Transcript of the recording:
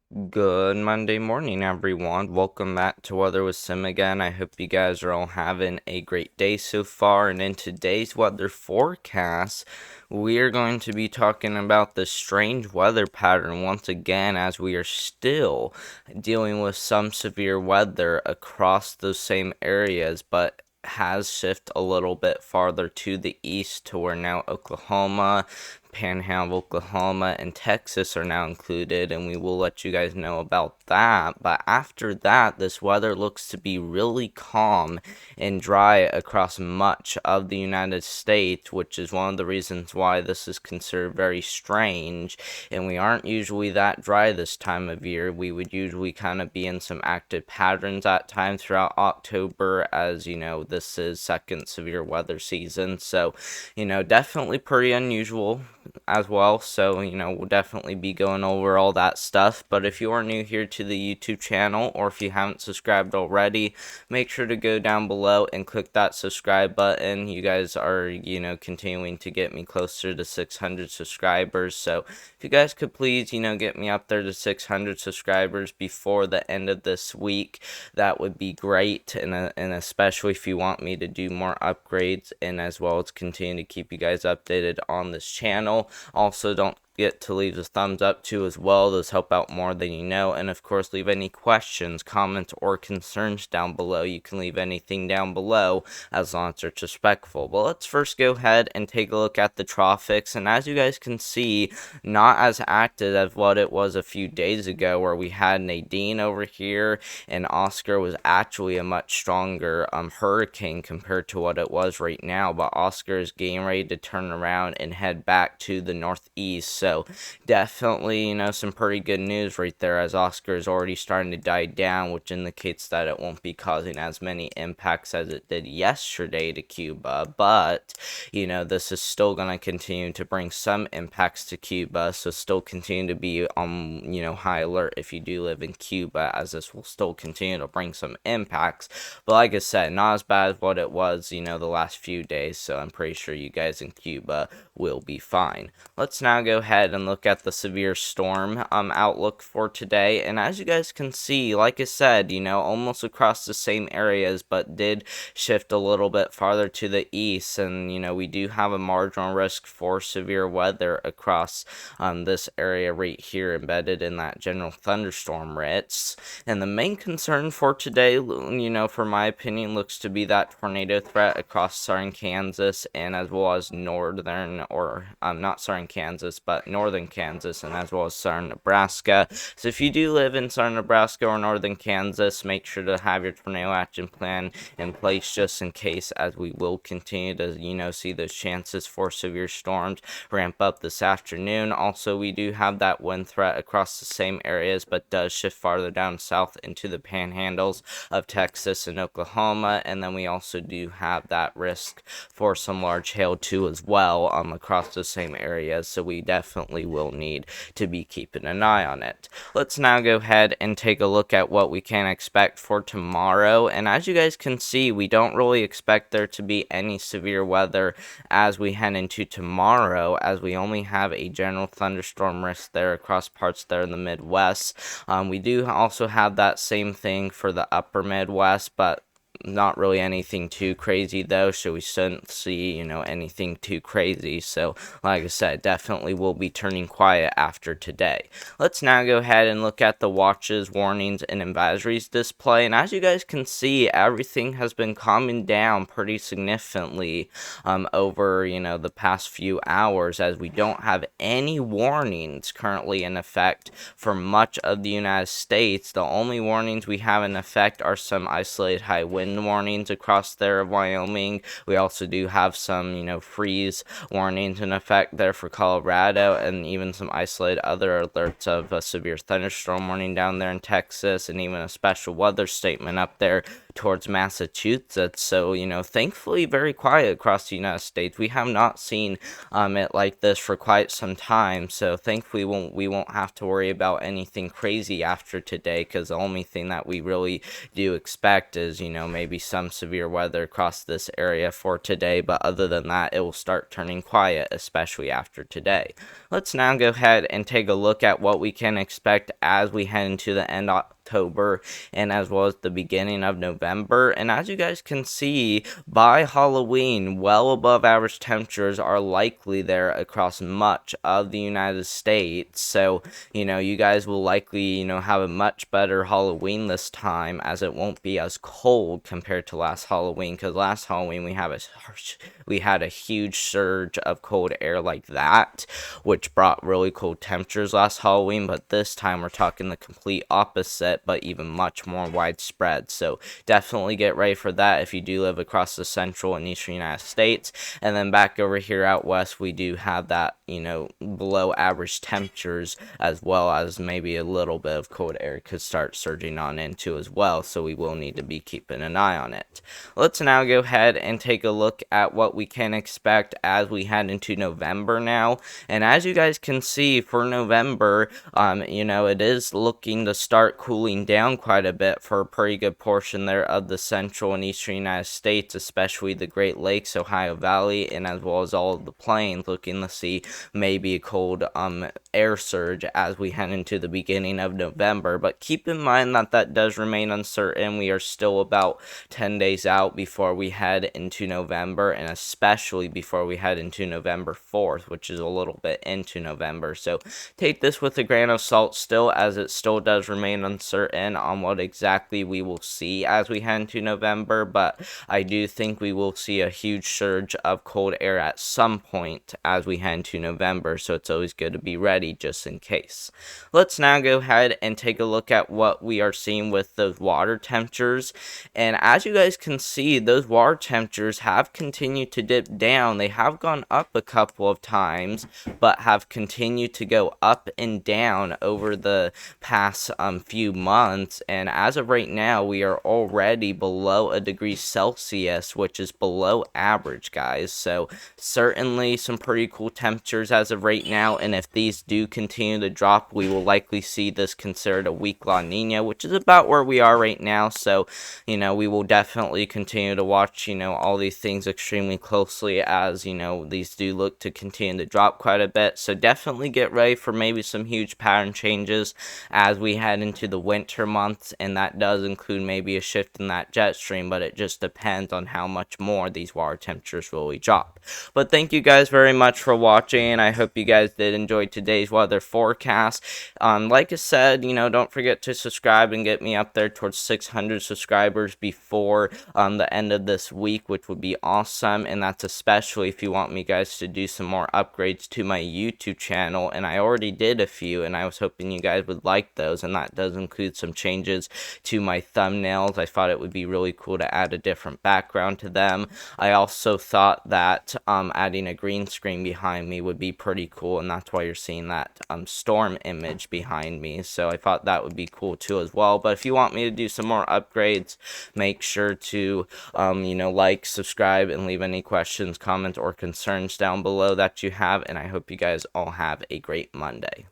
Good Monday morning, everyone. Welcome back to Weather with Sim again. I hope you guys are all having a great day so far. And in today's weather forecast, we are going to be talking about the strange weather pattern once again, as we are still dealing with some severe weather across those same areas, but has shifted a little bit farther to the east to where now Oklahoma, Panhandle, Oklahoma, and Texas are now included, and we will let you guys know about that. But after that, this weather looks to be really calm and dry across much of the United States, which is one of the reasons why this is considered very strange. And we aren't usually that dry this time of year. We would usually kind of be in some active patterns at times throughout October, as this is second severe weather season. So, definitely pretty unusual as well. So, we'll definitely be going over all that stuff. But if you are new here to the YouTube channel, or if you haven't subscribed already, make sure to go down below and click that subscribe button. You guys are, continuing to get me closer to 600 subscribers. So if you guys could please, get me up there to 600 subscribers before the end of this week, that would be great. And especially if you want me to do more upgrades, and as well as continue to keep you guys updated on this channel. Also, don't forget to leave a thumbs up too as well. Those help out more than you know. And of course, leave any questions, comments, or concerns down below. You can leave anything down below as long as it's respectful. But let's first go ahead and take a look at the tropics. And as you guys can see, not as active as what it was a few days ago, where we had Nadine over here, and Oscar was actually a much stronger hurricane compared to what it was right now. But Oscar is getting ready to turn around and head back to the northeast. So definitely, some pretty good news right there, as Oscar is already starting to die down, which indicates that it won't be causing as many impacts as it did yesterday to Cuba. But, this is still going to continue to bring some impacts to Cuba. So still continue to be on, high alert if you do live in Cuba, as this will still continue to bring some impacts. But like I said, not as bad as what it was, the last few days. So I'm pretty sure you guys in Cuba will be fine. Let's now go ahead and look at the severe storm outlook for today. And as you guys can see, like I said, almost across the same areas, but did shift a little bit farther to the east. And we do have a marginal risk for severe weather across this area right here, embedded in that general thunderstorm ritz. And the main concern for today, for my opinion, looks to be that tornado threat across southern Kansas, and as well as northern, or not southern Kansas, but northern Kansas, and as well as southern Nebraska. So if you do live in southern Nebraska or northern Kansas, make sure to have your tornado action plan in place, just in case, as we will continue to, see those chances for severe storms ramp up this afternoon. Also, we do have that wind threat across the same areas, but does shift farther down south into the panhandles of Texas and Oklahoma. And then we also do have that risk for some large hail too as well across the same areas. So we definitely will need to be keeping an eye on it. Let's now go ahead and take a look at what we can expect for tomorrow. And as you guys can see, we don't really expect there to be any severe weather as we head into tomorrow, as we only have a general thunderstorm risk there across parts there in the Midwest. We do also have that same thing for the upper Midwest, but not really anything too crazy though, so we shouldn't see, anything too crazy. So like I said, definitely will be turning quiet after today. Let's now go ahead and look at the watches, warnings, and advisories display. And as you guys can see, everything has been calming down pretty significantly over, the past few hours, as we don't have any warnings currently in effect for much of the United States. The only warnings we have in effect are some isolated high wind warnings across there of Wyoming. We also do have some, freeze warnings in effect there for Colorado, and even some isolated other alerts of a severe thunderstorm warning down there in Texas, and even a special weather statement up there towards Massachusetts. So, thankfully very quiet across the United States. We have not seen it like this for quite some time. So thankfully we won't have to worry about anything crazy after today, because the only thing that we really do expect is, maybe some severe weather across this area for today. But other than that, it will start turning quiet, especially after today. Let's now go ahead and take a look at what we can expect as we head into the end of October and as well as the beginning of November. And as you guys can see, by Halloween, well above average temperatures are likely there across much of the United States. So, you guys will likely, have a much better Halloween this time, as it won't be as cold compared to last Halloween, because last Halloween we had a huge surge of cold air like that, which brought really cold temperatures last Halloween. But this time we're talking the complete opposite, but even much more widespread. So definitely get ready for that if you do live across the central and eastern United States. And then back over here out west, we do have that, below average temperatures, as well as maybe a little bit of cold air could start surging on into as well. So we will need to be keeping an eye on it. Let's now go ahead and take a look at what we can expect as we head into November now. And as you guys can see, for November, it is looking to start cooling down quite a bit for a pretty good portion there of the central and eastern United States, especially the Great Lakes, Ohio Valley, and as well as all of the plains, looking to see maybe a cold air surge as we head into the beginning of November. But keep in mind that does remain uncertain. We are still about 10 days out before we head into November, and especially before we head into November 4th, which is a little bit into November. So take this with a grain of salt still, as it still does remain uncertain on what exactly we will see as we head into November. But I do think we will see a huge surge of cold air at some point as we head into November, so it's always good to be ready just in case. Let's now go ahead and take a look at what we are seeing with those water temperatures. And as you guys can see, those water temperatures have continued to dip down. They have gone up a couple of times, but have continued to go up and down over the past few months. And as of right now, we are already below a degree Celsius, which is below average, guys. So certainly some pretty cool temperatures as of right now. And if these do continue to drop, we will likely see this considered a weak La Nina, which is about where we are right now. So, we will definitely continue to watch, all these things extremely closely, as, these do look to continue to drop quite a bit. So definitely get ready for maybe some huge pattern changes as we head into the winter months. And that does include maybe a shift in that jet stream, but it just depends on how much more these water temperatures really drop. But thank you guys very much for watching. I hope you guys did enjoy today's weather forecast. Like I said, don't forget to subscribe and get me up there towards 600 subscribers before the end of this week, which would be awesome. And that's especially if you want me guys to do some more upgrades to my YouTube channel. And I already did a few, and I was hoping you guys would like those. And that does include some changes to my thumbnails. I thought it would be really cool to add a different background to them. I also thought that adding a green screen behind me would be pretty cool, and that's why you're seeing that storm image behind me. So I thought that would be cool too as well. But if you want me to do some more upgrades, make sure to like, subscribe, and leave any questions, comments, or concerns down below that you have. And I hope you guys all have a great Monday.